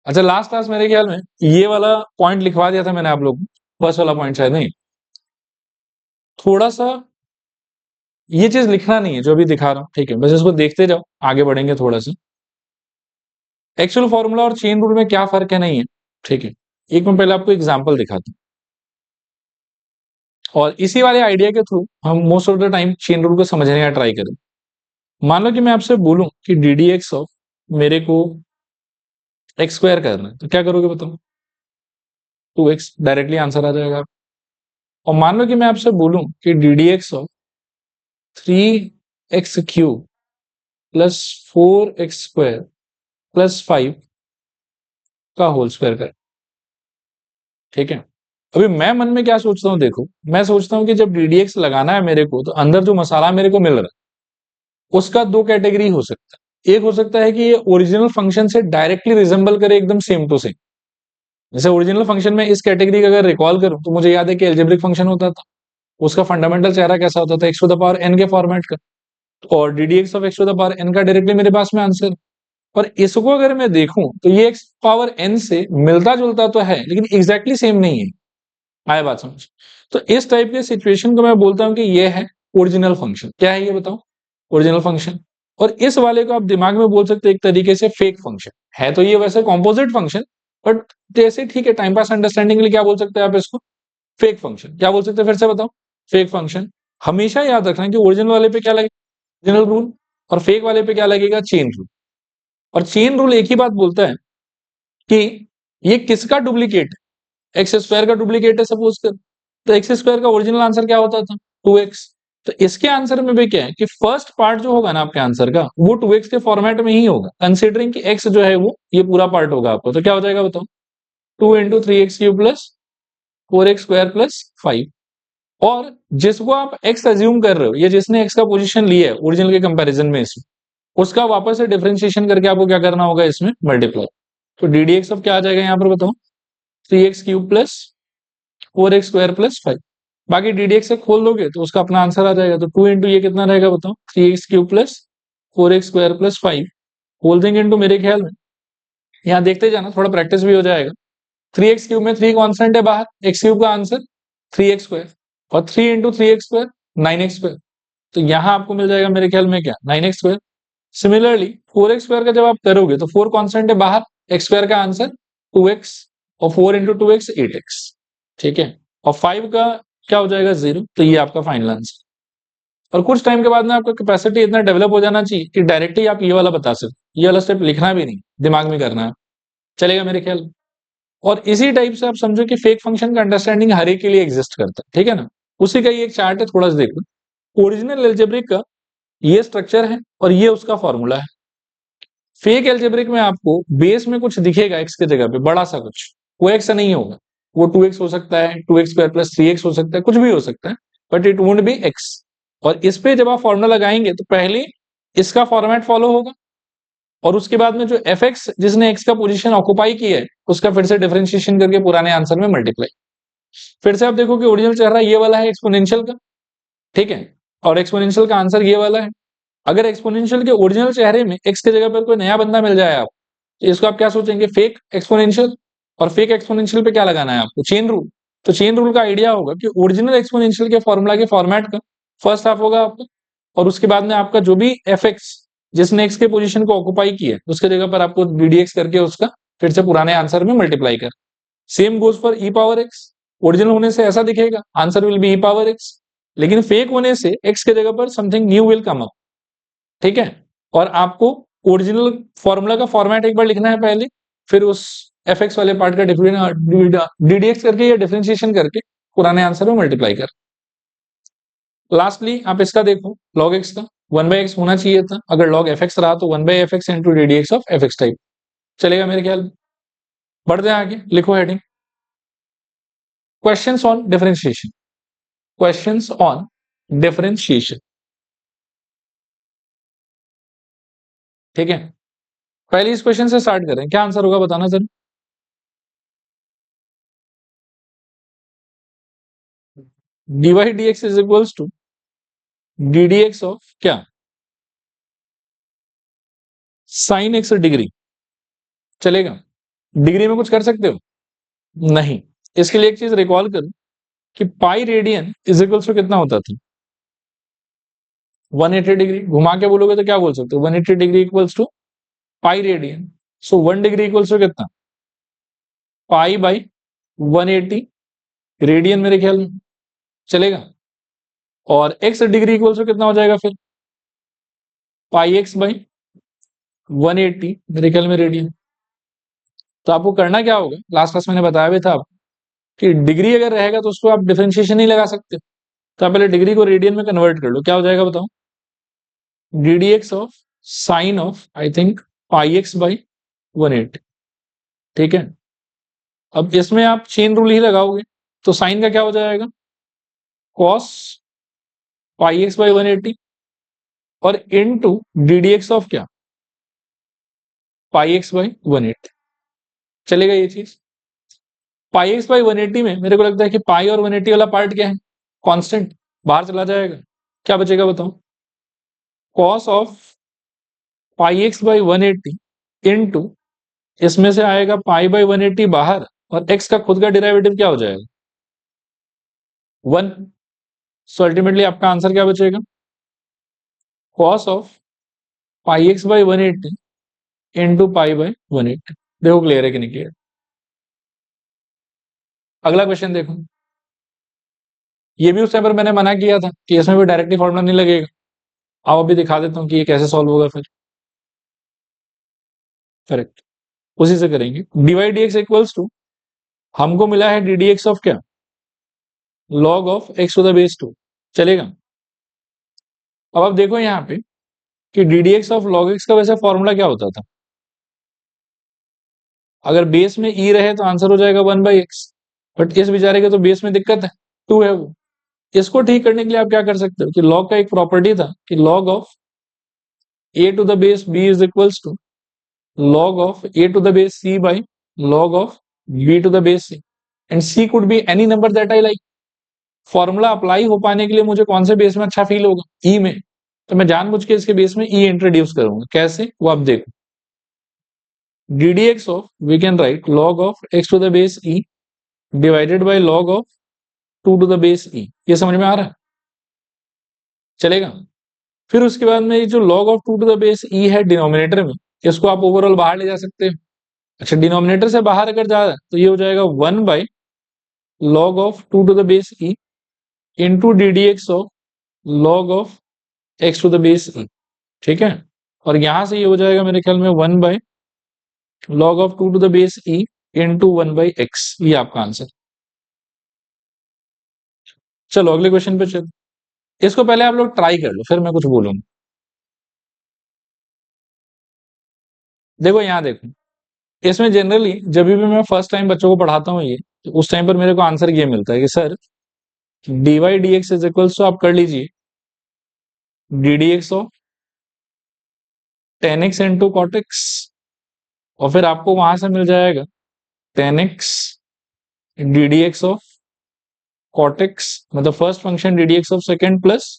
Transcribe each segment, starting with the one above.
अच्छा, last class मेरे ख्याल में ये वाला पॉइंट लिखवा दिया था मैंने आप लोग को, फर्स्ट वाला पॉइंट शायद नहीं, थोड़ा सा ये चीज लिखना नहीं है जो अभी दिखा रहा हूं, ठीक है, बस इसको देखते जाओ, आगे बढ़ेंगे थोड़ा सा। एक्चुअल फॉर्मूला और चेन रूल में क्या फर्क है, नहीं है, ठीक है। एक मैं पहले आपको एग्जांपल दिखाता हूं और इसी वाले आइडिया के थ्रू हम most of the time chain rule को समझने का ट्राई करें। मान लो कि मैं आपसे बोलूं कि डी डी एक्स ऑफ मेरे को एक्स स्क्वायर करना है, तो क्या करोगे बताओ? 2x, डायरेक्टली आंसर आ जाएगा। और मान लो कि मैं आपसे बोलूं कि D d x of 3x³ plus 4x² plus 5 का होल स्क्वायर कर, ठीक है। अभी मैं मन में क्या सोचता हूं, देखो, मैं सोचता हूं कि जब ddx लगाना है मेरे को, तो अंदर जो मसाला मेरे को मिल रहा है उसका दो कैटेगरी हो सकता है। एक हो सकता है कि ये ओरिजिनल फंक्शन से डायरेक्टली रिजेंबल करे, एकदम सेम टू सेम। जैसे ओरिजिनल फंक्शन में इस कैटेगरी का अगर रिकॉल करूं तो मुझे याद है कि एल्जेब्रिक फंक्शन होता था, उसका फंडामेंटल चेहरा कैसा होता था, x to the power n के फॉर्मेट का। और ddx of x to the power n का डायरेक्टली मेरे पास में आंसर। और इसको अगर मैं देखूं तो ये एक्स पावर एन से मिलता जुलता तो है, लेकिन एग्जैक्टली सेम नहीं है। आया बात समझ? तो इस टाइप के सिचुएशन को मैं बोलता हूं कि ये है ओरिजिनल फंक्शन। क्या है ये बताओ? Original function. और इस वाले को आप दिमाग में बोल सकते हैं एक तरीके से फेक फंक्शन है। तो ये वैसे कॉम्पोजिट फंक्शन, बट जैसे ठीक है, टाइम पास अंडरस्टैंडिंग के लिए क्या बोल सकते हैं आप इसको? Fake function. क्या बोल सकते हैं फिर से बताओ? Fake function. हमेशा याद रखना कि ओरिजिनल वाले पे क्या लगेगा? Original rule. और फेक वाले पे क्या लगेगा? Chain rule. और चेन रूल एक ही बात बोलता है कि ये किसका डुप्लीकेट है? एक्स स्क्वायर का डुप्लीकेट है सपोज कर। तो एक्स स्क्वायर का ओरिजिनल आंसर क्या होता था? 2x। तो इसके आंसर में भी क्या है कि फर्स्ट पार्ट जो होगा ना आपके आंसर का, वो 2x के फॉर्मेट में ही होगा, कंसिडरिंग कि x जो है वो ये पूरा पार्ट होगा आपको। तो क्या हो जाएगा बताओ? 2 × 3x³ प्लस 4x² प्लस 5। और जिसको आप x अज्यूम कर रहे हो, ये जिसने x का पोजीशन लिया है ओरिजिनल के कंपैरिजन में इसमें, उसका वापस से डिफरेंशिएशन करके आपको क्या करना होगा? इसमें मल्टीप्लाई। तो ddx ऑफ क्या आ जाएगा यहाँ पर बताओ? 3x³ plus 4x² plus 5। बाकी ddx से खोल दोगे तो उसका अपना आंसर आ जाएगा। तो 2 इंटू ये कितना रहेगा बताओ? 3x³ plus 4x² plus 5। खोल देंगे इंटू, मेरे ख्याल में यहाँ देखते जाना, थोड़ा प्रैक्टिस भी हो जाएगा। 3x³ में 3 कॉन्स्टेंट है बाहर, x³ का आंसर 3x²। और 3 इंटू 3x², 9x²। तो यहाँ आपको मिल जाएगा मेरे ख्याल में क्या? 9x²। सिमिलरली 4x² का जब आप करोगे तो 4 कॉन्स्टेंट है बाहर, x² का आंसर 2x। और 4 इंटू 2x 8x, ठीक है। और 5 का क्या हो जाएगा? 0। तो ये आपका फाइनल आंसर। और कुछ टाइम के बाद में आपका कैपेसिटी इतना डेवलप हो जाना चाहिए कि डायरेक्टली आप ये वाला बता सकते, ये वाला स्टेप लिखना भी नहीं, दिमाग में करना है, चलेगा मेरे ख्याल में। और इसी टाइप से आप समझो कि फेक फंक्शन का अंडरस्टैंडिंग हर एक के लिए एग्जिस्ट करता है, ठीक है ना। उसी का ये एक चार्ट है, थोड़ा सा देखो। ओरिजिनल एल्जेब्रिक का ये स्ट्रक्चर है और ये उसका फॉर्मूला है। फेक एल्जेब्रिक में आपको बेस में कुछ दिखेगा एक्स की जगह पे, बड़ा सा कुछ, वो एक्स नहीं होगा, वो 2x हो सकता है, 2x² प्लस 3x हो सकता है, कुछ भी हो सकता है, but it won't be x. और इस पे जब आप फॉर्मूला लगाएंगे तो पहले इसका फॉर्मेट फॉलो होगा, और उसके बाद में जो एफ एक्स जिसने एक्स का पोजीशन ऑक्युपाई किया है उसका फिर से डिफरेंशिएशन करके पुराने आंसर में मल्टीप्लाई। फिर से आप देखो कि ओरिजिनल चेहरा ये वाला है एक्सपोनेंशियल का, ठीक है, और एक्सपोनेंशियल का आंसर ये वाला है। अगर एक्सपोनेंशियल के ओरिजिनल चेहरे में एक्स की जगह पर कोई नया बंदा मिल जाए आप, तो इसको आप क्या सोचेंगे? Fake exponential. और फेक एक्सपोनेंशियल पे क्या लगाना है आपको? Chain rule. तो चेन रूल का आइडिया होगा कि ओरिजिनल एक्सपोनेंशियल के फॉर्मूला के फॉर्मेट का फर्स्ट हाफ होगा आपका, और उसके बाद में आपका जो भी एफ एक्स जिसने एक्स के पोजीशन को ऑक्युपाई किया उसके जगह पर आपको ddx करके उसका फिर से पुराने आंसर में मल्टीप्लाई कर। Same goes for e power x. Original होने से ऐसा दिखेगा, answer will be e power x, लेकिन फेक होने से एक्स के जगह पर something new will come up, ठीक है। और आपको ओरिजिनल फॉर्मूला का फॉर्मेट एक बार लिखना है पहले, फिर उस एफ एक्स वाले पार्ट का ddx करके या डिफरेंशिएशन करके पुराने आंसर में मल्टीप्लाई कर। लास्टली आप इसका देखो, log x का 1/x होना चाहिए था, अगर log fx रहा तो 1/fx into ddx of fx type, चलेगा मेरे ख्याल में। बढ़ते हैं आगे, लिखो heading, questions on differentiation. Questions on differentiation, ठीक है। पहले इस क्वेश्चन से स्टार्ट करें, क्या आंसर होगा बताना sir? dy dx is equals to ddx of क्या? sin x डिग्री, चलेगा। डिग्री में कुछ कर सकते हो? नहीं। इसके लिए एक चीज रिकॉल करो कि pi radian is equals to कितना होता था? 180 डिग्री। घुमा के बोलोगे तो क्या बोल सकते हो? 180 degree equals to pi radian. So 1 degree equals to कितना? पाई बाई 180 रेडियन मेरे ख्याल में चलेगा। और x डिग्री इक्वल्स टू कितना हो जाएगा फिर? पाई एक्स बाई 180 मेरे ख्याल में रेडियन। तो आपको करना क्या होगा, लास्ट क्लास मैंने बताया भी था आपको कि डिग्री अगर रहेगा तो उसको आप डिफरेंशिएशन नहीं लगा सकते। तो आप पहले डिग्री को रेडियन में कन्वर्ट कर लो, क्या हो जाएगा बताओ? ddx of sine of I think pi x by 180। ठीक है, अब इसमें आप चेन रूल ही लगाओगे तो साइन का क्या हो जाएगा? कॉस पाई एक्स बाई 180 और इनटू ddx ऑफ क्या? पाई एक्स बाई 180। चलेगा ये चीज? पाई एक्स बाई 180 में मेरे को लगता है कि पाई और 180 वाला पार्ट क्या है? कांस्टेंट, बाहर चला जाएगा। क्या बचेगा बताओ? Cos of pi x by 180 into इसमें से आएगा पाई बाई 180 बाहर और एक्स का खुद का डेरिवेटिव क्या हो जाएगा? 1। सो अल्टीमेटली आपका आंसर क्या बचेगा? Cos of pi x by 180 into pi by 180। देखो क्लियर है कि नहीं क्लियर? अगला क्वेश्चन देखो। ये भी उस टाइम पर मैंने मना किया था कि इसमें भी डायरेक्टली फॉर्मूला नहीं लगेगा। अब अभी दिखा देता हूं कि ये कैसे सॉल्व होगा फिर। करेक्ट, उसी से करेंगे। डिवाइड dx इक्वल्स टू, हमको मिला है ddx ऑफ क्या? Log of x to the base 2। चलेगा? अब आप देखो यहाँ पे कि ddx ऑफ log x का वैसे फॉर्मूला क्या होता था? अगर बेस में e रहे तो आंसर हो जाएगा 1/x। बट इस बेचारे के तो बेस में दिक्कत है, 2 है वो। इसको ठीक करने के लिए आप क्या कर सकते हो कि log का एक प्रॉपर्टी था कि log of a to the base b is equals to log of a to the base c by log of b to the base c and c could be any number that I like। Formula apply हो पाने के लिए मुझे कौन से base में अच्छा feel होगा? ई में। तो मैं जानबूझ के इसके बेस में ई इंट्रोड्यूस करूंगा। कैसे, वो आप देखो। ddx of we can write log of x to the base e divided by log of 2 to the base e। ये समझ में आ रहा है? चलेगा? फिर उसके बाद में ये जो log of 2 to the base e है डिनोमिनेटर में, इसको आप ओवरऑल बाहर ले जा सकते हैं। अच्छा, डिनोमिनेटर से बाहर अगर जा रहा है तो ये हो जाएगा 1 by log of 2 to the base e into ddx of log of x to the base e। ठीक है, और यहां से ये हो जाएगा मेरे ख्याल में 1 by log of 2 to the base e into 1 by x। ये आपका आंसर। चलो अगले क्वेश्चन पे चलो। इसको पहले आप लोग ट्राई कर लो फिर मैं कुछ बोलूंगा। देखो यहाँ देखो, इसमें जनरली जब भी मैं फर्स्ट टाइम बच्चों को पढ़ाता हूँ ये, तो उस टाइम पर मेरे को आंसर ये मिलता है कि sir dy dx is equals to, आप कर लीजिए ddx of tan x into cot x, और फिर आपको वहां से मिल जाएगा tan x ddx of cot x, मतलब first function ddx of second plus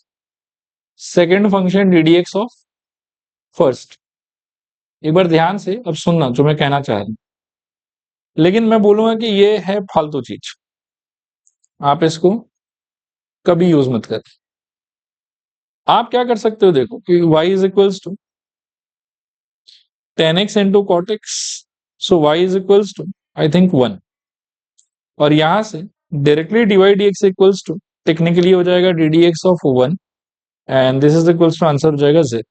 second function ddx of first. एक बार ध्यान से अब सुनना जो मैं कहना चाह रहा हूं, लेकिन मैं बोलूंगा कि ये है फालतू चीज, आप इसको कभी यूज मत कर। आप क्या कर सकते हो, देखो कि y is equals to tan x into cot x, so y is equals to I think 1, और यहां से directly divide dx equals to technically हो जाएगा ddx of 1 and this is equals to answer हो जाएगा z।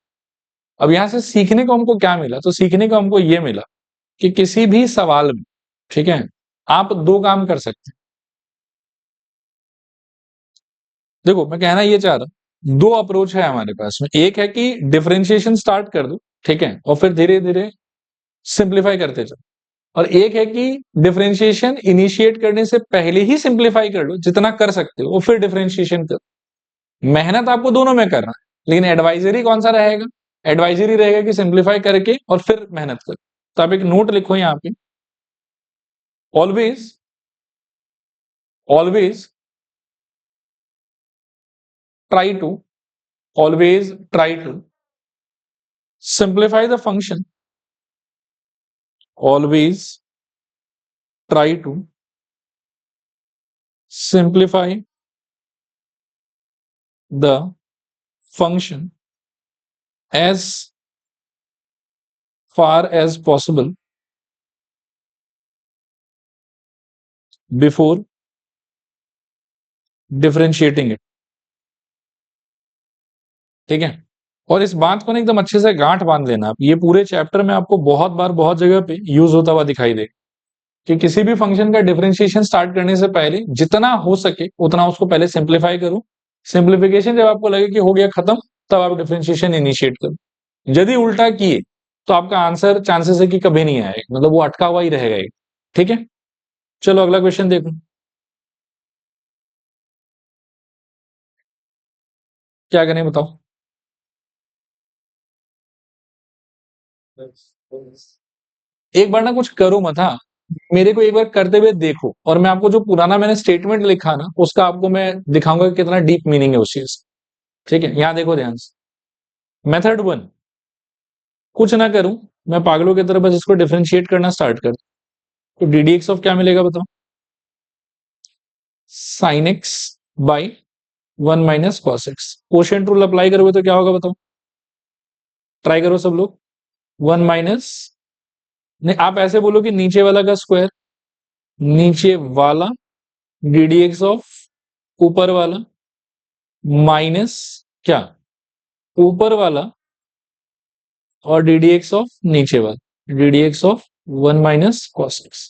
अब यहां से सीखने को हमको क्या मिला? तो सीखने को हमको ये मिला कि किसी भी सवाल में, ठीक है, आप दो काम कर सकते हैं। देखो मैं कहना ये चाह रहा हूं, दो अप्रोच है हमारे पास में। एक है कि डिफरेंशिएशन स्टार्ट कर दो, ठीक है, और फिर धीरे धीरे सिंप्लीफाई करते जाओ। और एक है कि डिफरेंशिएशन इनिशिएट करने से पहले ही सिंप्लीफाई कर लो जितना कर सकते हो, और फिर डिफरेंशिएशन करो। मेहनत आपको दोनों में करना है, लेकिन एडवाइजरी कौन सा रहेगा? एडवाइजरी रहेगा कि सिंप्लीफाई करके और फिर मेहनत करो। तो आप एक नोट लिखो यहाँ पे, always always try to always try to simplify the function, always try to simplify the function as far as possible before differentiating it। ठीक है, और इस बात को ना एकदम अच्छे से गांठ बांध लेना आप, ये पूरे चैप्टर में आपको बहुत बार बहुत जगह पे यूज होता हुआ दिखाई दे कि किसी भी फंक्शन का डिफरेंशिएशन स्टार्ट करने से पहले जितना हो सके उतना उसको पहले सिंप्लीफाई करो। सिंप्लीफिकेशन जब आपको लगे कि हो गया खत्म, तब आप डिफरेंशिएशन इनिशिएट करो। यदि उल्टा किए तो आपका आंसर चांसेस है कि कभी नहीं आएगा, मतलब वो अटका हुआ ही रहेगा एक। ठीक है, चलो अगला क्वेश्चन देखो, क्या करें बताओ। एक बार ना कुछ करो मत, हाँ, मेरे को एक बार करते हुए देखो, और मैं आपको जो पुराना मैंने स्टेटमेंट लिखा ना उसका आपको मैं दिखाऊंगा कि कितना डीप मीनिंग है उस चीज। ठीक है, यहां देखो ध्यान से। मेथड 1, कुछ ना करूं, मैं पागलों की तरह बस इसको डिफरेंशिएट करना स्टार्ट कर, तो डी डी एक्स ऑफ क्या मिलेगा बताओ, sign x by 1 - cos x। Quotient rule apply करोगे तो क्या होगा बताओ, ट्राई करो सब लोग। 1 नहीं, आप ऐसे बोलो कि नीचे वाला का स्क्वायर, नीचे वाला डी डी एक्स ऑफ ऊपर वाला माइनस क्या, ऊपर वाला और डी डी एक्स ऑफ नीचे वाला, D d x of 1 - cos x।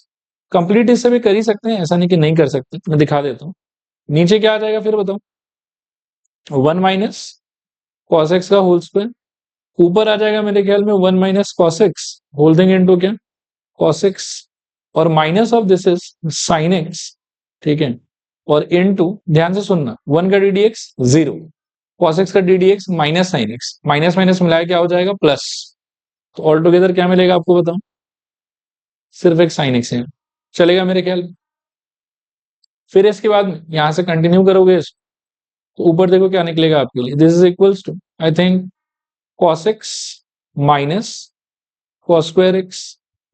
Complete इससे भी कर ही सकते हैं, ऐसा नहीं कि नहीं कर सकते, मैं दिखा देता हूं। नीचे क्या आ जाएगा फिर बताओ, 1 - cos x का होल स्क्वायर, ऊपर आ जाएगा मेरे ख्याल में 1 - cos x whole thing into क्या, cos x, और minus of this is sin x। ठीक है, और इनटू, ध्यान से सुनना, 1 का D d x 0, cos x का D d x minus sin x, minus minus मिलाया क्या हो जाएगा प्लस, तो ऑल टुगेदर क्या मिलेगा आपको बताओ, सिर्फ एक sin x है। चलेगा मेरे ख्याल में। फिर इसके बाद में यहां से कंटिन्यू करोगे तो ऊपर देखो क्या निकलेगा आपके लिए, this is equals to I think cos x minus cos square x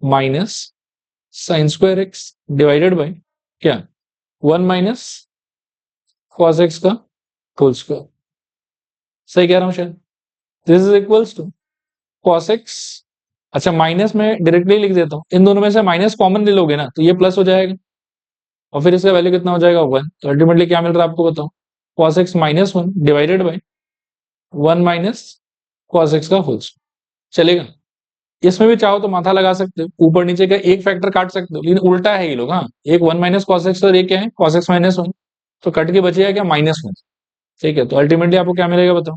minus sin square x divided by क्या, 1 - cos x का होल स्क्वायर। सही कह रहा हूं शायद, this is equals to cos x, अच्छा माइनस में डायरेक्टली लिख देता हूं, इन दोनों में से माइनस कॉमन ले लोगे ना तो ये प्लस हो जाएगा, और फिर इसका वैल्यू कितना हो जाएगा 1, तो अल्टीमेटली क्या मिल रहा है आपको बताओ, cos x -1 divided by 1 - cos x का होल स्क्वायर। चलेगा, इसमें भी चाहो तो माथा लगा सकते हो, ऊपर नीचे का एक फैक्टर काट सकते हो, लेकिन उल्टा है ये लोग, हाँ, एक 1 - cos x और एक क्या है cos x -1, तो कट के बचेगा क्या -1। ठीक है, तो अल्टीमेटली आपको क्या मिलेगा बताओ,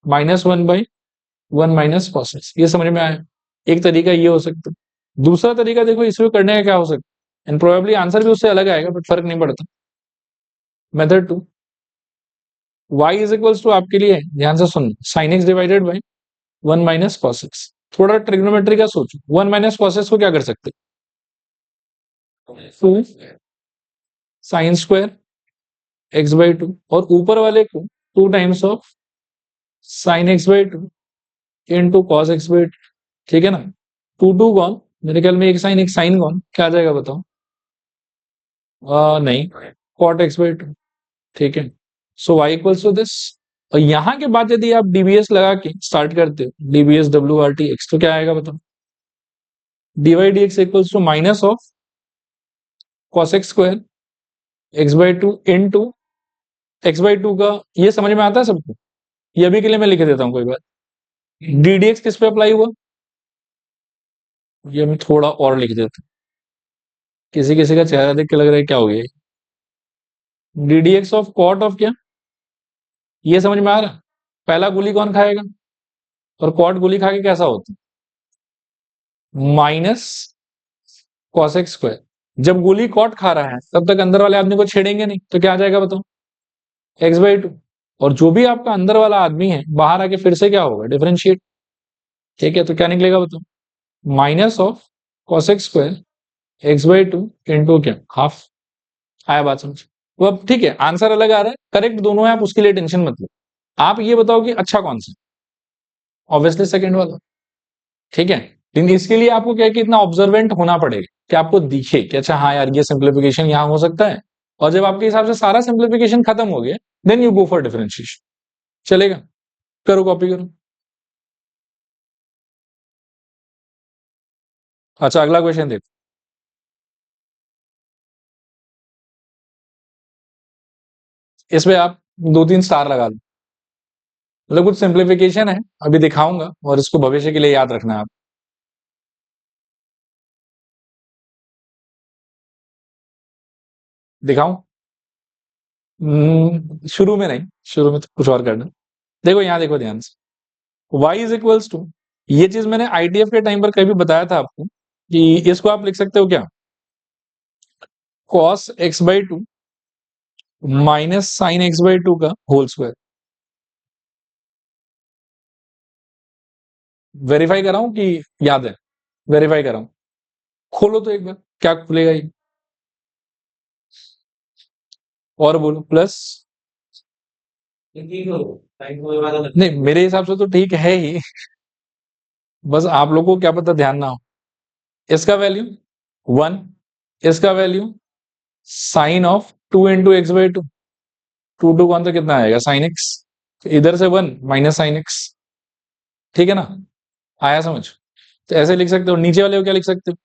-1/1 - cos x। ये समझ में आया, एक तरीका ये हो सकता है। दूसरा तरीका देखो इसमें करने का क्या हो सकता है, एंड प्रोबेबली आंसर भी उससे अलग आएगा बट फर्क नहीं पड़ता। Method 2, y is equals to आपके लिए ध्यान से सुन, sin x divided by 1 - cos x। थोड़ा ट्रिग्नोमेट्री का सोचो, 1 - cos x को क्या कर सकते, 2 sin स्क्वायर x/2, और ऊपर वाले को 2 times of sin x/2 into cos x/2। ठीक है ना, 2 कौन, मेरे ख्याल में एक साइन एक साइन कौन, क्या आ जाएगा बताओ, नहीं, cot x/2। ठीक है, सो y इक्वल्स टू दिस, और यहां के बाद यदि आप डीबीएस लगा के स्टार्ट करते हो, DBS W R T X, तो क्या आएगा बताओ, dy dx equals to minus of cos x square x/2 into x/2 का, ये समझ में आता है सबको, ये अभी के लिए मैं लिख देता हूं कोई बात। डी डी एक्स किस पे अप्लाई हुआ, ये मैं थोड़ा और लिख देता हूं, किसी किसी का चेहरा देख के लग रहा है क्या हो गया, d d x of cot of क्या, ये समझ में आ रहा, पहला गोली कौन खाएगा, और कॉट गोली खा के कैसा होता है, माइनस cos x स्क्वायर। जब गोली कॉट खा रहा है तब तक अंदर वाले आदमी को छेड़ेंगे नहीं, तो क्या आ जाएगा बताओ, x/2, और जो भी आपका अंदर वाला आदमी है बाहर आके फिर से क्या होगा, डिफरेंशिएट। ठीक है, तो क्या निकलेगा बताओ, minus of cos x square x/2 into क्या, हाफ। आया बात समझ, वो अब ठीक है, आंसर अलग आ रहा है, करेक्ट दोनों है, आप उसके लिए टेंशन मत लो। आप ये बताओ कि अच्छा कौन सा, ऑब्वियसली सेकंड वाला। ठीक है, लेकिन इसके लिए आपको क्या है कि इतना ऑब्जर्वेंट होना पड़ेगा कि आपको दिखे कि अच्छा हाँ यार ये सिंप्लीफिकेशन यहाँ हो सकता है, और जब आपके हिसाब से सारा सिंप्लीफिकेशन खत्म हो गया then you go for differentiation. चलेगा? करो, कॉपी करो। अच्छा, अगला क्वेश्चन देखो। इसमें आप 2-3 स्टार लगा लो, मतलब कुछ सिंप्लीफिकेशन है, अभी दिखाऊंगा और इसको भविष्य के लिए याद रखना है आप। दिखाऊं? शुरू में नहीं, शुरू में तो कुछ और करना। देखो यहाँ देखो ध्यान से, y इज इक्वल्स टू, ये चीज मैंने आईटीएफ के टाइम पर कभी बताया था आपको कि इसको आप लिख सकते हो क्या, cos x/2 minus sine x/2 का होल स्क्वायर। वेरीफाई कराऊं कि याद है? वेरीफाई कराऊं? खोलो तो एक बार, क्या खुलेगा ये? और बोलो प्लस। नहीं, मेरे हिसाब से तो ठीक है ही, बस आप लोगों को क्या पता ध्यान ना हो। इसका वैल्यू 1, इसका वैल्यू साइन ऑफ 2 × x/2, 2 कौन सा कितना आएगा, साइन एक्स, इधर से 1 माइनस साइन एक्स। ठीक है ना? आया समझ? तो ऐसे लिख सकते हो, नीचे वाले को क्या लिख सकते हो,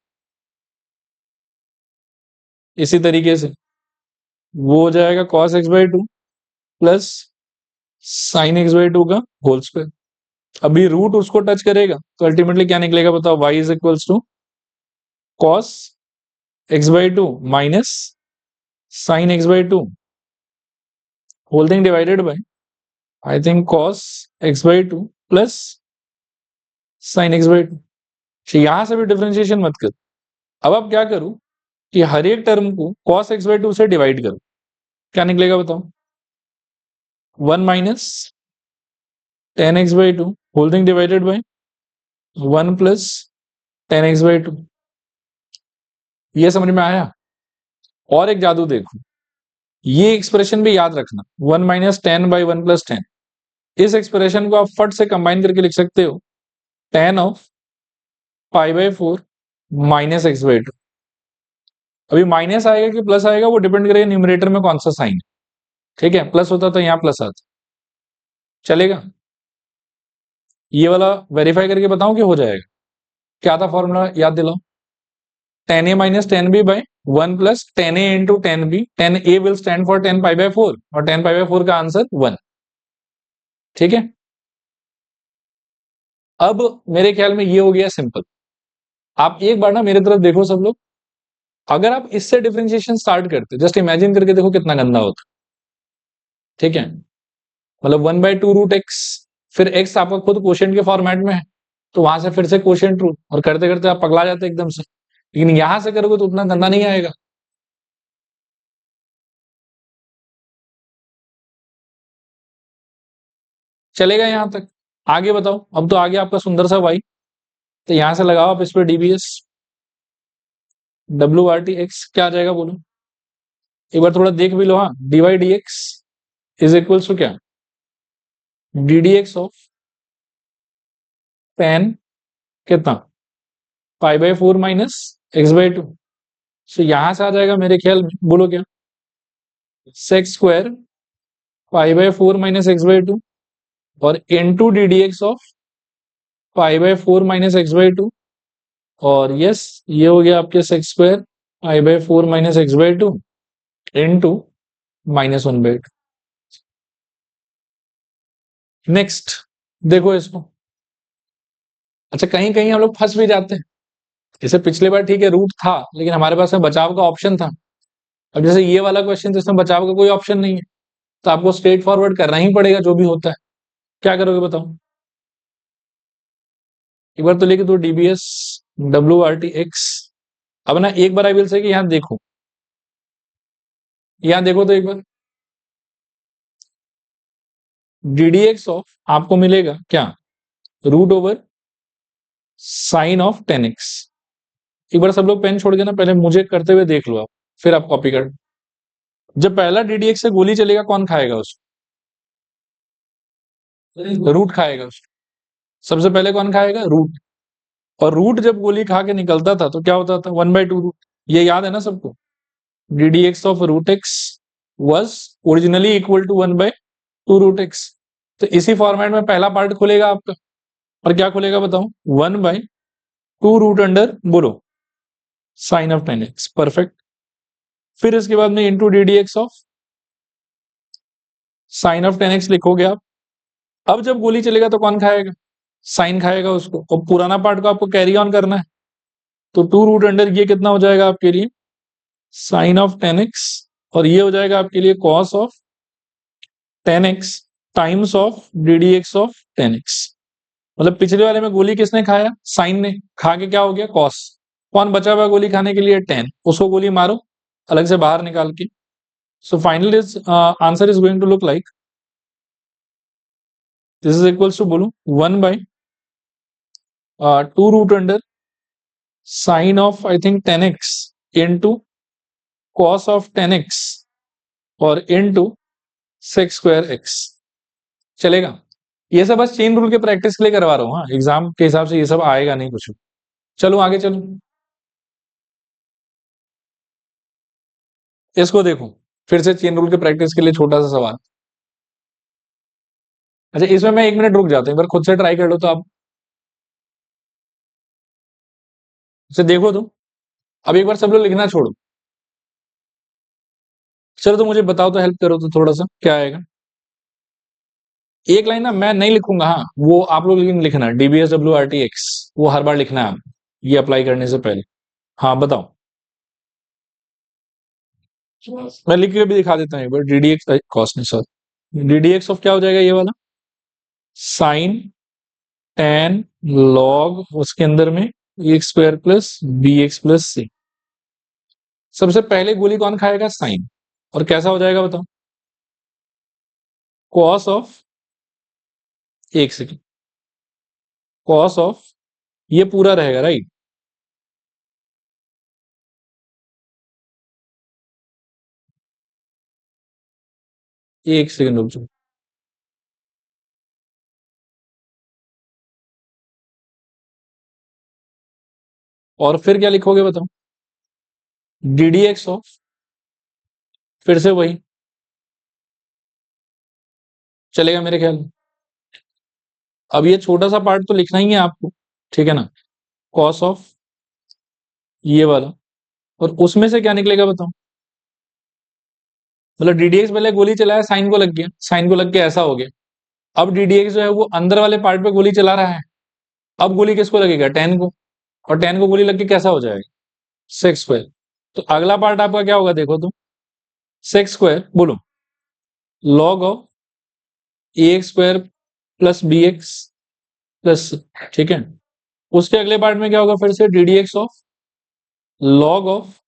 इसी तरीके से वो हो जाएगा cos x/2 plus sine x/2 का होल स्क्वायर। अभी रूट उसको टच करेगा तो अल्टीमेटली क्या निकलेगा बताओ, y is equals to cos x/2 minus sine x/2 whole thing divided by, I think cos x/2 plus sine x/2। यहां से भी डिफरेंशिएशन मत कर। अब आप क्या करूं कि हर एक टर्म को cos x/2 से डिवाइड करो, क्या निकलेगा बताओ, 1 minus tan x/2 whole thing divided by 1 plus tan x/2। ये समझ में आया? और एक जादू देखो, ये एक्सप्रेशन भी याद रखना, 1 - 10/1 + 10, इस एक्सप्रेशन को आप फट से कंबाइन करके लिख सकते हो, tan ऑफ π/4 माइनस x/2। अभी माइनस आएगा कि प्लस आएगा वो डिपेंड करेगा न्यूमरेटर में कौन सा साइन। ठीक है, प्लस होता तो यहाँ प्लस आता। चलेगा? ये वाला वेरीफाई करके बताऊं कि हो जाएगा? क्या था फॉर्मूला, याद दिलाओ, tan a - 10b/1 plus tan a × 10b, tan a will stand for 10π/4 और 10π/4 का आंसर 1। ठीक है, अब मेरे ख्याल में ये हो गया सिंपल। आप एक बार ना मेरे तरफ देखो सब लोग, अगर आप इससे डिफरेंशिएशन स्टार्ट करते, जस्ट इमेजिन करके देखो कितना गंदा होता। ठीक है, मतलब 1/2√x, फिर x आपका खुद क्वोशिएंट के फॉर्मेट में है, तो वहां से फिर से क्वोशिएंट रूट, और करते करते आप पगला जाते एकदम से। लेकिन यहां से करोगे तो उतना गंदा नहीं आएगा। चलेगा यहां तक? आगे बताओ, अब तो आगे आपका सुंदर सा y, तो यहां से लगाओ आप इस पर dbs, WRT x क्या आ जाएगा बोलो, एक बार थोड़ा देख भी लो। हाँ, dy/dx इज इक्वल्स टू क्या, ddx ऑफ tan कितना, π/4 माइनस x/2। सो यहां से आ जाएगा मेरे ख्याल में, बोलो क्या, sec² π/4 माइनस x/2 और into ddx of π/4 minus x/2, और यस ये हो गया आपके sec² π/4 minus x/2 into -1/2। Next देखो इसको। अच्छा, कहीं कहीं हम लोग फंस भी जाते हैं, जैसे पिछले बार ठीक है रूट था लेकिन हमारे पास में बचाव का ऑप्शन था। अब जैसे ये वाला क्वेश्चन जिसमें बचाव का कोई ऑप्शन नहीं है, तो आपको स्ट्रेट फॉरवर्ड करना ही पड़ेगा जो भी होता है। क्या करोगे बताओ, एक बार तो लेके दो dbs WRT x। अब ना एक बार आई विल से कि यहाँ देखो, यहाँ देखो तो एक बार ddx ऑफ आपको मिलेगा क्या, √ओवर साइन ऑफ 10x। एक बार सब लोग पेन छोड़ के ना पहले मुझे करते हुए देख लो आप, फिर आप कॉपी कर। जब पहला ddx से गोली चलेगा कौन खाएगा उसको, रूट खाएगा उसको। सबसे पहले कौन खाएगा, रूट। और रूट जब गोली खा के निकलता था तो क्या होता था, 1/2 रूट। ये याद है ना सबको, d d x of root x was originally equal to 1/2 root x. तो इसी फॉर्मेट में पहला पार्ट खुलेगा आपका, और क्या खुलेगा बताओ, 1/2 रूट अंडर बोलो साइन ऑफ 10x, परफेक्ट। फिर इसके बाद में into D d x of sine of 10x लिखोगे आप। अब जब गोली चलेगा तो कौन खाएगा, साइन खाएगा उसको, और पुराना पार्ट को आपको कैरी ऑन करना है। तो 2 रूट अंडर ये कितना हो जाएगा आपके लिए, साइन ऑफ 10x, और ये हो जाएगा आपके लिए cos of 10x times of D d x of 10x। मतलब पिछले वाले में गोली किसने खाया, साइन ने, खा के क्या हो गया, कॉस। कौन बचा हुआ गोली खाने के लिए, 10, उसको गोली मारो अलग से बाहर निकाल के। So final this answer is going to look like, this is equals to बोलो 1/2 root under sine of I think 10x into cos of 10x और इंटू सेक्स स्क्वायर एक्स। चलेगा, ये सब बस चेन रूल के प्रैक्टिस के लिए करवा रहा हूँ, हाँ एग्जाम के हिसाब से ये सब आएगा नहीं कुछ। चलो आगे चलो, इसको देखो, फिर से चेन रूल के प्रैक्टिस के लिए छोटा सा सवाल। अच्छा इसमें मैं 1 मिनट रुक जाता हूँ, एक बार खुद से ट्राई कर लो तो आप इसे देखो तो। अब एक बार सब लोग लिखना छोड़ो, चलो तो मुझे बताओ तो, हेल्प करो तो थोड़ा सा, क्या आएगा। एक लाइन ना मैं नहीं लिखूंगा, हाँ वो आप लोग लेकिन लिखना, DBS W R T x, वो हर बार लिखना है आप, ये अप्लाई करने से पहले। हाँ बताओ, मैं लिख के भी दिखा देता हूँ एक बार, डी डी एक्स कॉस नहीं sorry, D d x of क्या हो जाएगा ये वाला, साइन टेन लॉग उसके अंदर में x square plus b x plus c. सबसे पहले गोली कौन खाएगा, साइन, और कैसा हो जाएगा बताओ, कॉस ऑफ, एक सेकेंड, कॉस ऑफ, ये पूरा रहेगा राइट, एक सेकेंड रुक जाओ, और फिर क्या लिखोगे बताओ, डी डी एक्स ऑफ, फिर से वही चलेगा मेरे ख्याल में। अब ये छोटा सा पार्ट तो लिखना ही है आपको, ठीक है ना, कॉस ऑफ ये वाला, और उसमें से क्या निकलेगा बताओ, मतलब डीडीएक्स पहले गोली चलाया, साइन को लग गया, साइन को लग के ऐसा हो गया। अब डीडीएक्स जो है वो अंदर वाले पार्ट पे गोली चला रहा है, अब गोली किसको लगेगा, 10 को, और 10 को गोली लग के कैसा हो जाएगा, सेक्स स्क्वायर। तो अगला पार्ट आपका क्या होगा देखो तो, सेक्स स्क्वायर बोलो, log of a x square plus b x plus, ठीक है। उसके अगले पार्ट में क्या होगा, फिर से d d x of log of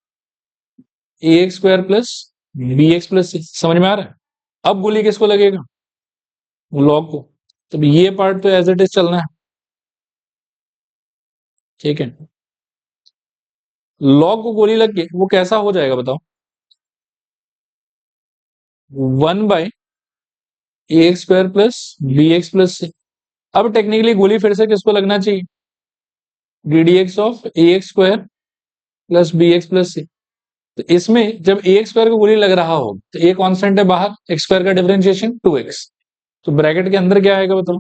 a x square plus b x plus c. समझ में आ रहा है, अब गोली किसको लगेगा, लॉग को। तो ये पार्ट तो एज इट इज चलना है, ठीक है। लॉग को गोली लग गई, वो कैसा हो जाएगा बताओ, 1/ए x square plus b x plus c. अब टेक्निकली गोली फिर से किसको लगना चाहिए, d d x of a x square plus b x plus c. तो इसमें जब ए एक्स स्क्वायर को गोली लग रहा हो तो ए कांस्टेंट है बाहर, एक्स स्क्वायर का डिफरेंशिएशन 2x, तो ब्रैकेट के अंदर क्या आएगा बताओ,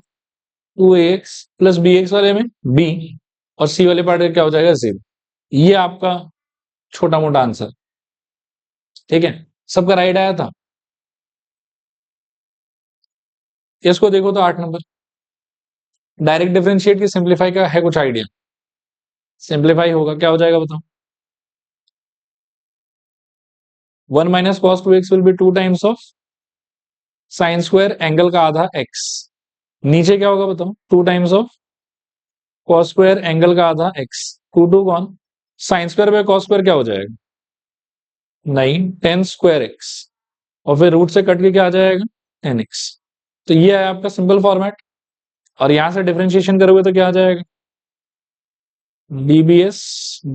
2x प्लस बी एक्स वाले में b, और c वाले पार्ट का क्या हो जाएगा 0। ये आपका छोटा मोटा आंसर, ठीक है, सबका राइट आया था। इसको देखो तो 8 नंबर, डायरेक्ट डिफरेंशिएट की सिंप्लीफाई का है कुछ आइडिया, सिंप्लीफाई होगा क्या हो जाएगा बताओ, 1 minus cos 2x will be 2 times of sine square angle का आधा x, नीचे क्या होगा बताओ, 2 times of cos square angle का आधा x, 2 कौन, sine square by cos square क्या हो जाएगा, नहीं 10 स्क्वायर x, और फिर रूट से कट के क्या आ जाएगा 10x। तो ये है आपका सिंपल फॉर्मेट, और यहां से डिफरेंशिएशन करोगे तो क्या आ जाएगा, dbs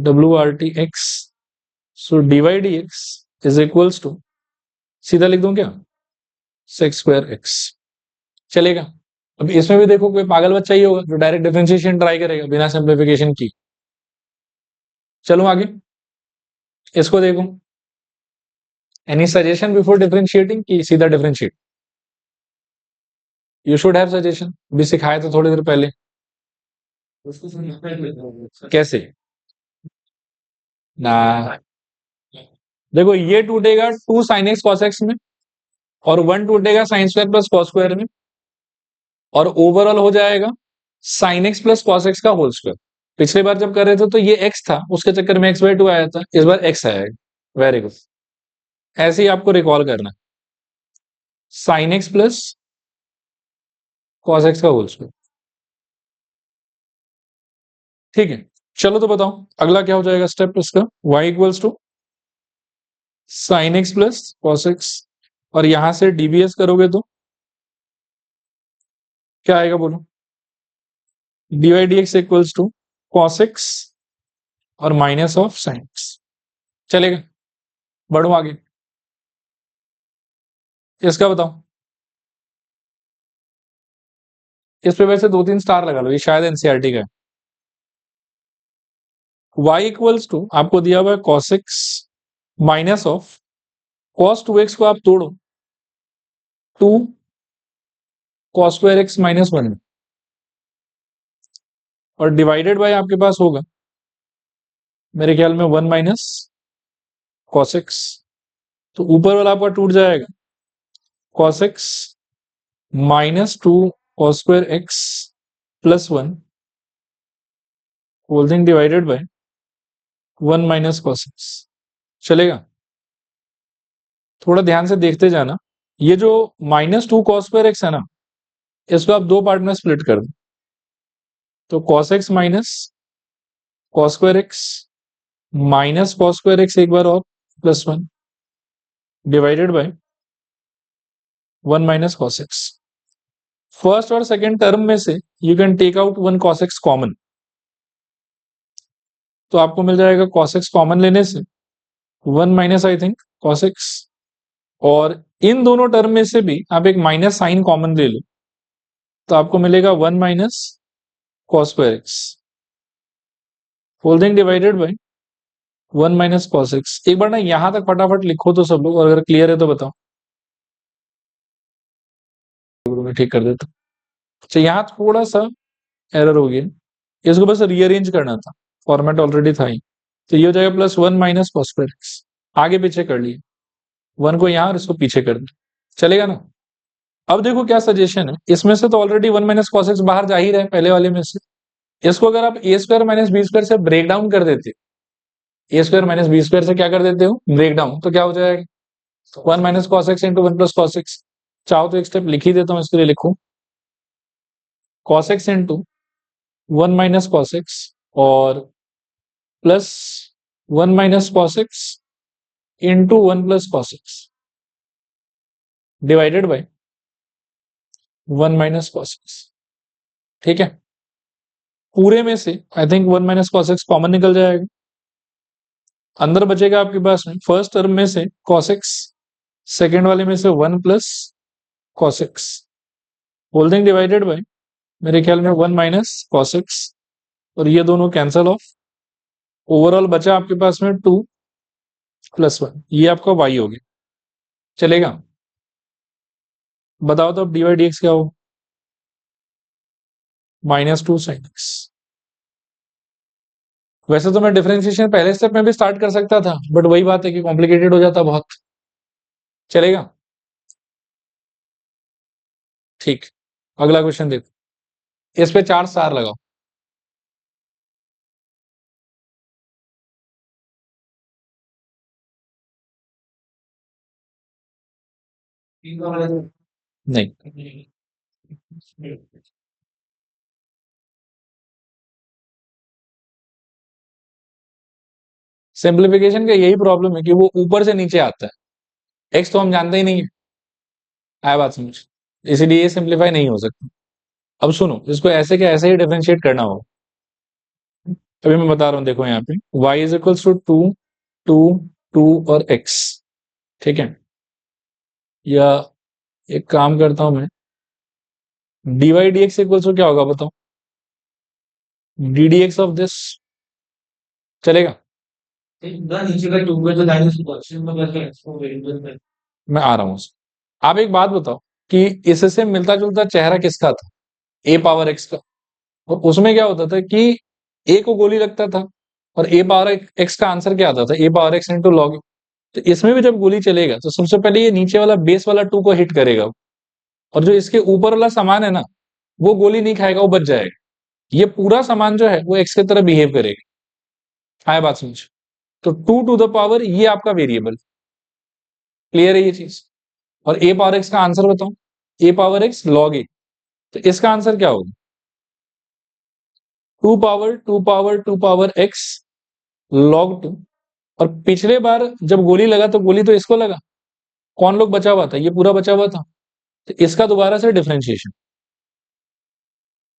wrtx, so dy dx is equals to, सीधा लिख दूं क्या, सेक्स स्क्वायर x। चलेगा, अब इसमें भी देखो कोई पागल बच्चा ही होगा जो डायरेक्ट डिफरेंशिएशन ट्राई करेगा बिना सिंप्लीफिकेशन की। चलो आगे, इसको देखो, एनी सजेशन बिफोर डिफरेंशिएटिंग कि सीधा differentiate? You should have suggestion, भी सिखाया था थोड़ी देर पहले। कैसे ना, देखो ये टूटेगा 2 sin x cos x में, और 1 टूटेगा sin square plus cos square में, और ओवरऑल हो जाएगा sin x plus cos x का होल स्क्वायर। पिछली बार जब कर रहे थे तो ये x था, उसके चक्कर में x/2 आया था, इस बार x आएगा। वेरी गुड, ऐसे ही आपको रिकॉल करना, sin x plus cos x का होल स्क्वायर। ठीक है, चलो तो बताओ अगला क्या हो जाएगा स्टेप इसका। y equals to sin x plus cos x, और यहां से dbs करोगे तो क्या आएगा बोलो? dy dx equals to cos x और माइनस ऑफ sin x। चलेगा, बढ़ो आगे, इसका बताओ। इस पे वैसे 2-3 स्टार लगा लो, ये शायद एनसीईआरटी का है। y इक्वल्स टू आपको दिया हुआ है cos x minus of cos 2x को आप तोड़ो 2 cos स्क्वायर x माइनस 1 और डिवाइडेड बाय आपके पास होगा मेरे ख्याल में 1 माइनस cos x, तो ऊपर वाला आपका टूट जाएगा cos x minus 2 cos square x plus 1 whole thing divided by 1 minus cos x। चलेगा, थोड़ा ध्यान से देखते जाना, ये जो माइनस 2 cos स्क्वायर x है ना, इसको आप दो पार्ट में स्प्लिट कर दो, तो cos x minus cos square x minus cos square x एक बार और plus 1 divided by 1 minus cos x। First और सेकेंड टर्म में से you can take out 1 cos x common, तो आपको मिल जाएगा cos x कॉमन लेने से 1 माइनस आई थिंक cos x, और इन दोनों टर्म में से भी आप एक माइनस साइन कॉमन ले लो, तो आपको मिलेगा 1 minus cos square x whole thing divided by 1 minus cos x। एक बार ना यहां तक फटाफट लिखो तो सब लोग, और अगर क्लियर है तो बताओ, मैं ठीक कर देता। अच्छा, यहाँ थोड़ा सा एरर हो गया, इसको बस रीअरेंज करना था, फॉर्मेट ऑलरेडी था ही, तो ये हो जाएगा plus 1 minus cos square x। आगे पीछे कर लिए, 1 को यहाँ और इसको पीछे कर दिया, चलेगा ना। अब देखो क्या सजेशन है, इसमें से तो ऑलरेडी 1 माइनस cos x बाहर जा ही रहा है पहले वाले में से, इसको अगर आप ए स्क्वायर माइनस बी स्क्वायर से ब्रेक डाउन कर देते, ए स्क्वायर माइनस बी स्क्वायर से क्या कर देते हो ब्रेक डाउन, तो क्या हो जाएगा 1 minus cos x into 1 plus cos x। चाहो तो एक स्टेप लिख ही देता हूँ, इसके लिए लिखो cos x into 1 minus cos x और plus 1 minus cos x into 1 plus cos x divided by 1 minus cos x। ठीक है, पूरे में से आई think 1 minus cos x common निकल जाएगा, अंदर बचेगा आपके पास में फर्स्ट टर्म में से cos x, सेकेंड वाले में से 1 plus cos x whole thing divided by मेरे ख्याल में 1 माइनस cos x, और ये दोनों कैंसल ऑफ, ओवरऑल बचा आपके पास में 2 प्लस 1, ये आपका y हो गया। चलेगा, बताओ तो अब dy dx क्या हो, माइनस 2 sin x। वैसे तो मैं डिफरेंशिएशन पहले स्टेप में भी स्टार्ट कर सकता था, बट वही बात है कि कॉम्प्लिकेटेड हो जाता बहुत। चलेगा, ठीक, अगला क्वेश्चन देखो, इस पे 4 स्टार लगाओ। नहीं, सिंप्लीफिकेशन का यही प्रॉब्लम है कि वो ऊपर से नीचे आता है, एक्स तो हम जानते ही नहीं है, आया बात समझ, इसीलिए ये सिंप्लीफाई नहीं हो सकता। अब सुनो, इसको ऐसे के ऐसे ही डिफरेंशिएट करना होगा। अभी मैं बता रहा हूँ, देखो यहाँ पे y इज इक्वल्स टू 2 2 2 और x। ठीक है, या एक काम करता हूं मैं, d y d x equals to क्या होगा बताओ, d d x of this, चलेगा? नीचे का टू में तो लाइनस क्वेश्चन में करके इसको वेरिएबल में। मैं आ रहा हूँ। आप एक बात बताओ कि इससे मिलता जुलता चेहरा किसका था, ए पावर एक्स का। और उसमें क्या होता था कि ए को गोली लगता था और ए पावर एक्स का आंसर क्या आता था, ए पावर एक्स इंटू लॉग। तो इसमें भी जब गोली चलेगा तो सबसे पहले ये नीचे वाला बेस वाला टू को हिट करेगा, और जो इसके ऊपर वाला सामान है ना, वो गोली नहीं खाएगा, वो बच जाएगा। ये पूरा सामान जो है वो एक्स की तरह बिहेव करेगा। आया बात समझ? तो टू टू द पावर ये आपका वेरिएबल, क्लियर है ये चीज? और ए पावर एक्स का आंसर बताओ, a power x log a. तो इसका आंसर क्या होगा, two power x log two. और पिछले बार जब गोली लगा तो गोली तो इसको लगा, कौन लोग बचा हुआ था, ये पूरा बचा हुआ था। तो इसका दोबारा से differentiation,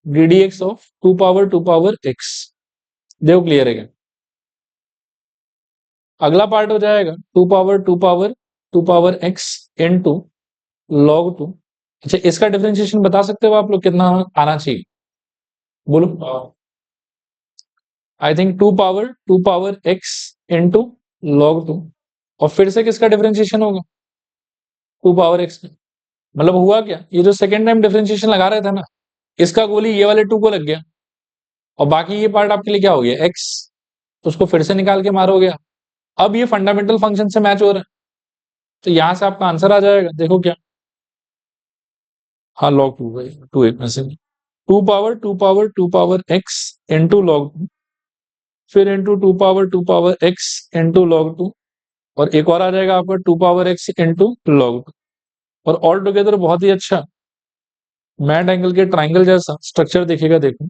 d d x of two power x. देखो क्लियर है क्या? अगला पार्ट हो जाएगा two power x into log two. अच्छा, इसका डिफरेंशिएशन बता सकते हो आप लोग कितना आना चाहिए, बोलो? I think two power x into log two. और फिर से किसका डिफरेंशिएशन होगा, टू पावर एक्स। मतलब हुआ क्या, ये जो सेकेंड टाइम डिफरेंशिएशन लगा रहे थे ना, इसका गोली ये वाले टू को लग गया, और बाकी ये पार्ट आपके लिए क्या हो गया, एक्स। उसको फिर से निकाल के मारोगे। अब ये फंडामेंटल फंक्शन से मैच हो रहा है, तो यहां से आपका आंसर आ जाएगा। देखो क्या, हाँ लॉग टू भाई, टू एक में से two power x into log two, फिर into two power x into log two, और एक और आ जाएगा आपका two power x into log two. और ऑल टुगेदर बहुत ही अच्छा मैट एंगल के ट्राइंगल जैसा स्ट्रक्चर दिखेगा। देखो,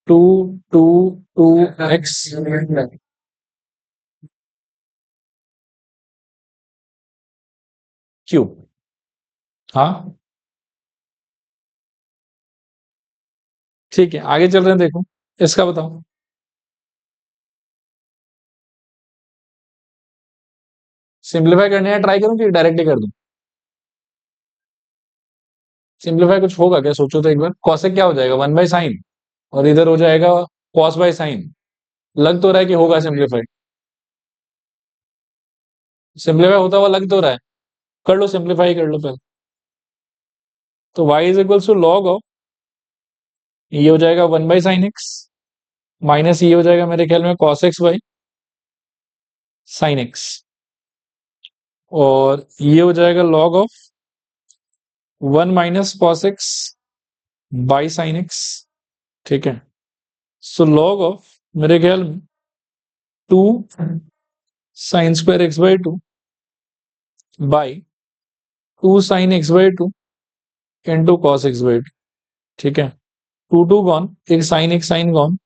two two two x cube. हाँ ठीक है, आगे चल रहे हैं। देखो इसका बताओ, सिंप्लीफाई करने का ट्राई करूं कि डायरेक्टली कर दूं? सिंप्लीफाई कुछ होगा क्या, सोचो तो एक बार। कॉसेक क्या हो जाएगा, वन बाई साइन, और इधर हो जाएगा कॉस बाई साइन। लग तो रहा है कि होगा सिंप्लीफाई, सिंप्लीफाई होता हुआ लग तो रहा है। कर लो, सिंप्लीफाई कर लो पहले। तो y is equal to log of, ये हो जाएगा one by sine x, minus ये हो जाएगा मेरे ख्याल में cos x by sine x, और ये हो जाएगा log of one minus cos x by sine x. ठीक है, सो लॉग ऑफ मेरे ख्याल में two sine square x by two by two sine x by two into cos x by two. ठीक है, टू टू गॉन, एक sign gone,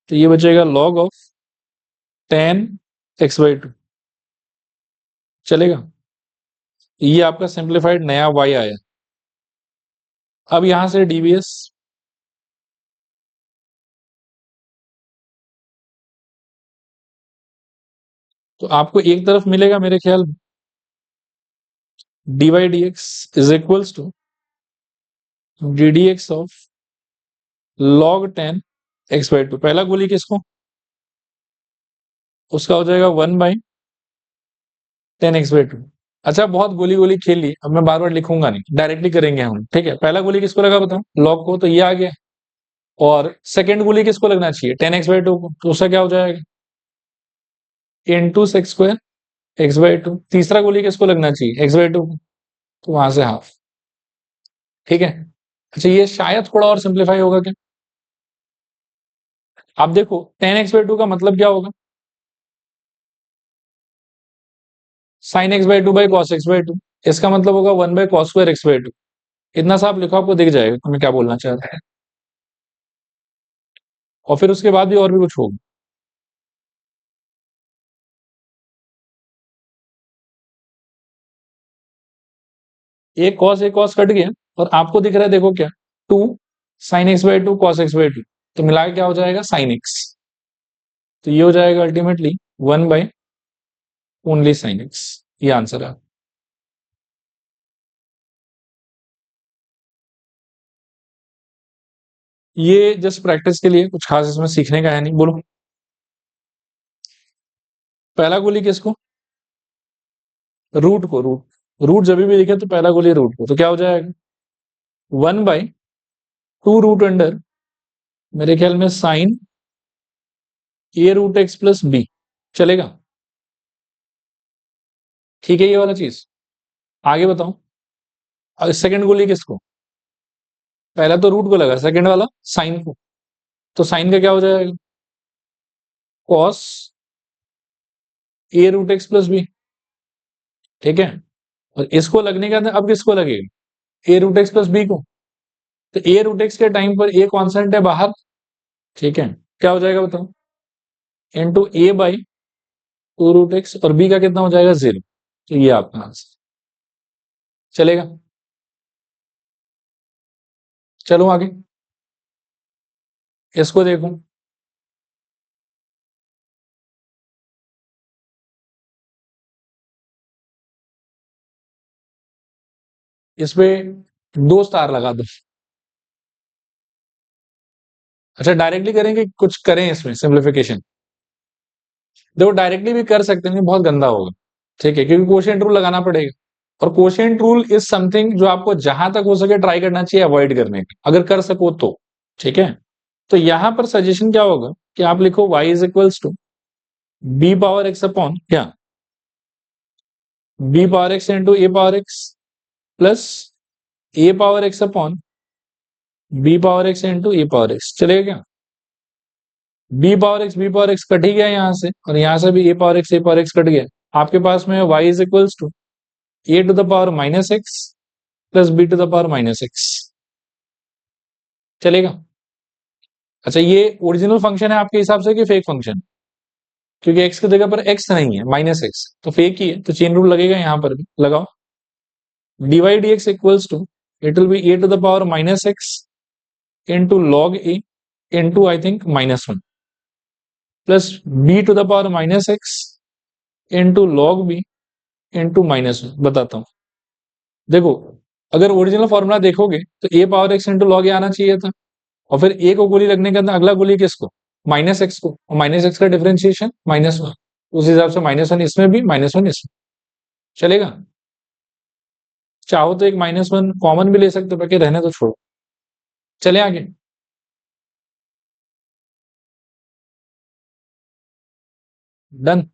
तो ये बचेगा log of ten x by to. चलेगा? ये आपका सिंप्लीफाइड नया y आया। अब यहां से डीवीएस, तो आपको एक तरफ मिलेगा मेरे ख्याल में d y d x is equals to d d x of log tan x by two. पहला गोली किसको, उसका हो जाएगा one by tan x by two. अच्छा, बहुत गोली गोली खेल ली, अब मैं बार बार लिखूंगा नहीं, डायरेक्टली करेंगे हम। ठीक है, पहला गोली किसको लगा बताओ, लॉग को, तो ये आ गया। और सेकेंड गोली किसको लगना चाहिए, टेन एक्स बाई टू को, तो उसका क्या हो जाएगा, into sex square x by to. तीसरा गोली किसको लगना चाहिए, एक्स बाई टू को, तो वहां से हाफ। ठीक है, अच्छा ये शायद थोड़ा और सिंप्लीफाई होगा क्या। आप देखो टेन एक्स बाई टू का मतलब क्या होगा, sign x by two by cos x by to. इसका मतलब होगा one by cos square x by to. इतना सा आप लिखो, आपको दिख जाएगा कि मैं क्या बोलना चाह रहा है। और फिर उसके बाद भी और भी कुछ होगा। एक कॉस कट गया, और आपको दिख रहा है देखो क्या, two sine x by two cos x by two, तो मिला के क्या हो जाएगा, साइन एक्स। तो ये हो जाएगा ultimately one by only sine x. ये आंसर है। ये जस्ट प्रैक्टिस के लिए, कुछ खास इसमें सीखने का है नहीं। बोलो पहला गोली किसको? रूट को। रूट रूट जब भी लिखे तो पहला गोली रूट को, तो क्या हो जाएगा? 1/2 रूट अंडर, मेरे ख्याल में साइन ए रूट एक्स प्लस बी चलेगा। ठीक है ये वाला चीज। आगे बताओ, सेकंड गोली किसको? पहला तो रूट को लगा, सेकंड वाला साइन को, तो साइन का क्या हो जाएगा? Cos A root x plus B. ठीक है, और इसको लगने के बाद अब किसको लगेगा? ए रूट एक्स प्लस बी को। तो ए रूट एक्स के टाइम पर ए कांस्टेंट है बाहर, ठीक है, क्या हो जाएगा बताओ? Into a by 2 root x, और बी का कितना हो जाएगा? 0। तो ये आपका आंसर चलेगा। चलो आगे, इसको देखो। इस पे 2 स्टार लगा दो। अच्छा डायरेक्टली करेंगे, कुछ करें इसमें सिंप्लीफिकेशन? देखो डायरेक्टली भी कर सकते हैं, बहुत गंदा होगा, ठीक है, क्योंकि कोशिएंट रूल लगाना पड़ेगा, और कोशिएंट रूल इज समथिंग जो आपको जहां तक हो सके ट्राई करना चाहिए अवॉइड करने का, अगर कर सको तो। ठीक है, तो यहां पर सजेशन क्या होगा कि आप लिखो y is equals to b power x upon क्या? B power x into a power x plus a power x upon b power x into a power x, चलेगा क्या? बी पावर एक्स कट ही गया यहाँ से, और यहाँ से भी ए पावर एक्स कट गया। आपके पास में y is equals to a to the power minus x plus b to the power minus x, चलेगा? अच्छा ये ओरिजिनल फंक्शन है आपके हिसाब से कि फेक फंक्शन? क्योंकि एक्स की जगह पर एक्स नहीं है, माइनस एक्स, तो फेक ही है, तो चेन रूल लगेगा यहां पर भी, लगाओ। dy dx equals to, it will be a to the power minus x into log a into I think -1 plus b to the power minus x into log b into -1। बताता हूं, देखो अगर original formula देखोगे तो a power x into log a आना चाहिए था, और फिर ए को गोली लगने के अंदर अगला गोली किसको? माइनस एक्स को, और माइनस एक्स का डिफरेंशिएशन -1, उस हिसाब से -1 इसमें भी -1 इसमें, चलेगा? चाहो तो एक -1 कॉमन भी ले सकते हो, बाकी रहने तो छोड़ो। चले आगे, डन।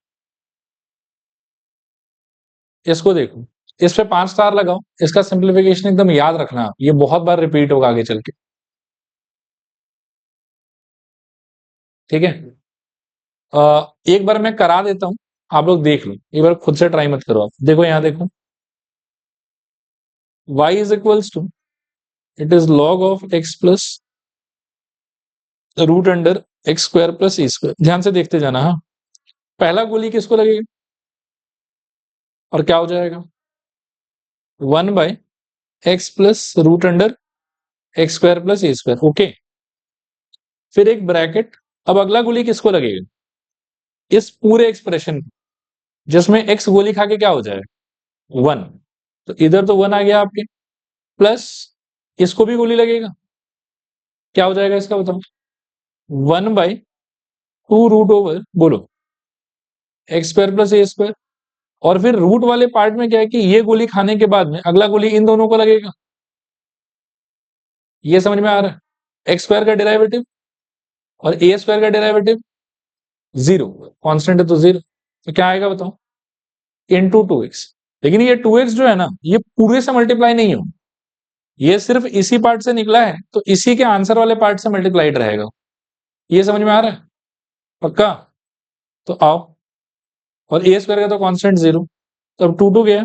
इसको देखो, इस पे 5 स्टार लगाओ, इसका सिंप्लीफिकेशन एकदम याद रखना, ये बहुत बार रिपीट होगा आगे चल के, ठीक है? एक बार मैं करा देता हूं, आप लोग देख लो, एक बार खुद से ट्राई मत करो आप। देखो यहां देखो, y is equals to, it is log of x plus root under x square plus e square. ध्यान से देखते जाना, हाँ। पहला गोली किसको लगेगा और क्या हो जाएगा? 1/x plus root under x square plus a square, okay. फिर एक ब्रैकेट, अब अगला गोली किसको लगेगा? इस पूरे एक्सप्रेशन, जिसमें x गोली खा के क्या हो जाएगा? 1, तो इधर तो 1 आ गया आपके, प्लस इसको भी गोली लगेगा, क्या हो जाएगा इसका बताओ? 1/2 रूट ओवर, बोलो, x square plus a square. और फिर रूट वाले पार्ट में क्या है कि ये गोली खाने के बाद में अगला गोली इन दोनों को लगेगा। ये समझ में आ रहा है? एक्स स्क्वायर का डेरिवेटिव और ए स्क्वायर का डेरिवेटिव 0, कांस्टेंट है तो 0, तो क्या आएगा बताओ? Into 2x। लेकिन ये 2x जो है ना, ये पूरे से मल्टीप्लाई नहीं हो, ये सिर्फ इसी पार्ट से निकला है, तो इसी के आंसर वाले पार्ट से मल्टीप्लाइड रहेगा। ये समझ में आ रहा है? पक्का? तो आओ, और ए स्क्वायर का तो कांस्टेंट 0, तो अब 2 गया,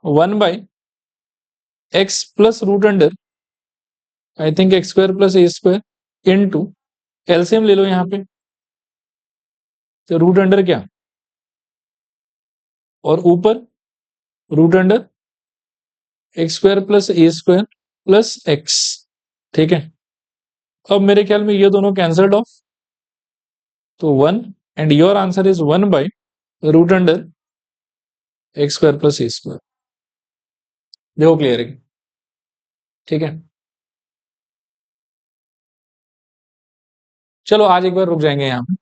1/x plus root under I think x square plus a square into, LCM ले लो यहाँ पे, तो रूट अंडर क्या, और ऊपर root under x square plus a square plus x, ठीक है? अब मेरे ख्याल में ये दोनों कैंसल्ड ऑफ, तो 1, एंड योर आंसर इज 1/√अंडर x square plus a square. देखो क्लियर है, ठीक है? चलो आज एक बार रुक जाएंगे यहाँ पे।